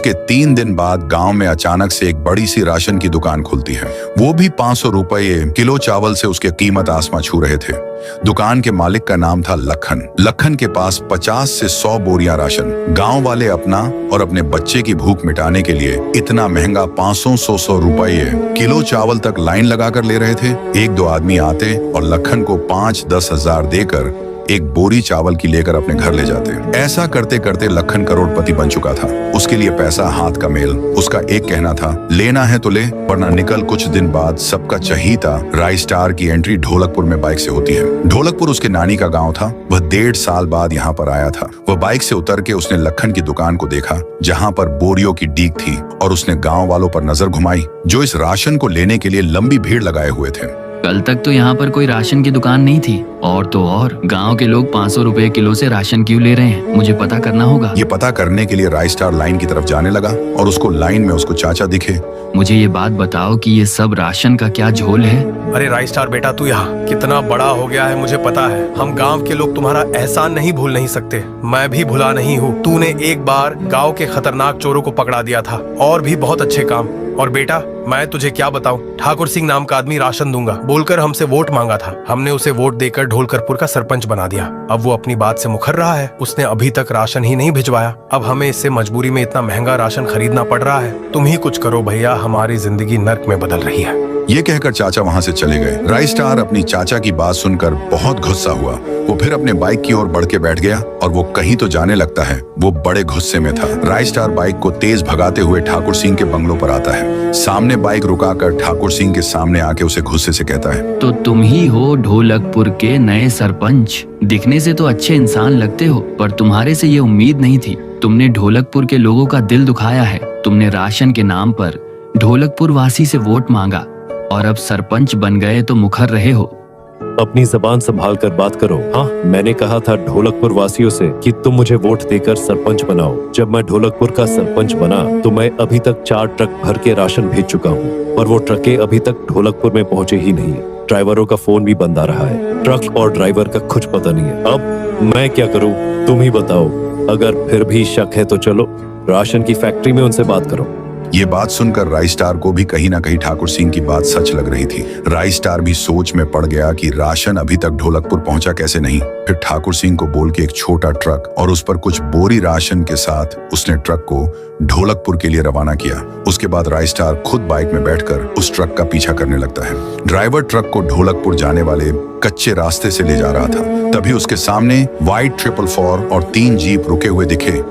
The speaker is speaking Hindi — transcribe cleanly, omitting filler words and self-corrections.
उसके 3 दिन बाद गांव में अचानक से एक बड़ी सी राशन की दुकान खुलती है। वो भी 500 रुपये किलो चावल से उसके कीमत आसमां छू रहे थे। दुकान के मालिक का नाम था लखन। लखन के पास 50 से 100 बोरियां राशन। गांव वाले अपना और अपने बच्चे की भूख मिटाने के लिए इतना महंगा 500-100 रुपये किलो चावल तक लाइन लगाकर ले रहे थे। 1-2 आदमी आते और लखन को 5-10 हजार देकर एक बोरी चावल की लेकर अपने घर ले जाते। ऐसा करते करते लखन करोड़पति बन चुका था। उसके लिए पैसा हाथ का मेल। उसका एक कहना था, लेना है तो ले, वरना निकल। कुछ दिन बाद सबका चहीता राई स्टार की एंट्री ढोलकपुर में बाइक से होती है। ढोलकपुर उसके नानी का गांव था। वह 1.5 साल बाद यहाँ पर आया था। वह बाइक से उतर के उसने लखन की दुकान को देखा, जहाँ पर बोरियों की डीक थी, और उसने गाँव वालों पर नजर घुमाई, जो इस राशन को लेने के लिए लंबी भीड़ लगाए हुए थे। कल तक तो यहाँ पर कोई राशन की दुकान नहीं थी, और तो और गांव के लोग 500 रुपए किलो से राशन क्यों ले रहे हैं? मुझे पता करना होगा। ये पता करने के लिए राई स्टार लाइन की तरफ जाने लगा और उसको लाइन में उसको चाचा दिखे। मुझे ये बात बताओ कि ये सब राशन का क्या झोल है? अरे राई स्टार बेटा, तू यहाँ कितना बड़ा हो गया है मुझे पता है। हम गांव के लोग तुम्हारा एहसान नहीं भूल नहीं सकते। मैं भी भुला नहीं हूँ। तूने एक बार गांव के खतरनाक चोरों को पकड़ा दिया था, और भी बहुत अच्छे काम। और बेटा, मैं तुझे क्या बताऊं, ठाकुर सिंह नाम का आदमी राशन दूंगा बोलकर हमसे वोट मांगा था। हमने उसे वोट देकर ढोलकपुर का सरपंच बना दिया। अब वो अपनी बात से मुकर रहा है। उसने अभी तक राशन ही नहीं भिजवाया। अब हमें इससे मजबूरी में इतना महंगा राशन खरीदना पड़ रहा है। तुम ही कुछ करो भैया, हमारी जिंदगी नर्क में बदल रही है। ये कहकर चाचा वहां से चले गए। राई स्टार अपनी चाचा की बात सुनकर बहुत गुस्सा हुआ। वो फिर अपने बाइक की ओर बढ़ के बैठ गया, और वो कहीं तो जाने लगता है। वो बड़े गुस्से में था। राई स्टार बाइक को तेज भगाते हुए ठाकुर सिंह के बंगलों पर आता है। सामने बाइक रुकाकर ठाकुर सिंह के सामने आके उसे गुस्से से कहता है, तो तुम ही हो ढोलकपुर के नए सरपंच। दिखने से तो अच्छे इंसान लगते हो, पर तुम्हारे से ये उम्मीद नहीं थी। तुमने ढोलकपुर के लोगों का दिल दुखाया है। तुमने राशन के नाम पर ढोलकपुर वासी से वोट मांगा, और अब सरपंच बन गए तो मुखर रहे हो। अपनी जबान संभाल कर बात करो। हाँ, मैंने कहा था ढोलकपुर वासियों से कि तुम मुझे वोट देकर सरपंच बनाओ। जब मैं ढोलकपुर का सरपंच बना तो मैं अभी तक 4 ट्रक भर के राशन भेज चुका हूँ, और वो ट्रकें अभी तक ढोलकपुर में पहुँचे ही नहीं। ड्राइवरों का फोन भी बंद आ रहा है। ट्रक और ड्राइवर का कुछ पता नहीं है। अब मैं क्या करूँ, तुम ही बताओ। अगर फिर भी शक है तो चलो राशन की फैक्ट्री में उनसे बात करो। ये बात सुनकर राई स्टार को भी कहीं ना कहीं ठाकुर सिंह की बात सच लग रही थी। राई स्टार भी सोच में पड़ गया कि राशन अभी तक ढोलकपुर पहुंचा कैसे नहीं। फिर ठाकुर सिंह को बोल के एक छोटा ट्रक और उस पर कुछ बोरी राशन के साथ उसने ट्रक को ढोलकपुर के लिए रवाना किया। उसके बाद राई स्टार खुद बाइक में बैठकर उस ट्रक का पीछा करने लगता है। ड्राइवर ट्रक को ढोलकपुर जाने वाले कच्चे रास्ते से ले जा रहा था। तभी उसके सामने व्हाइट 444 और 3 जीप रुके हुए दिखे।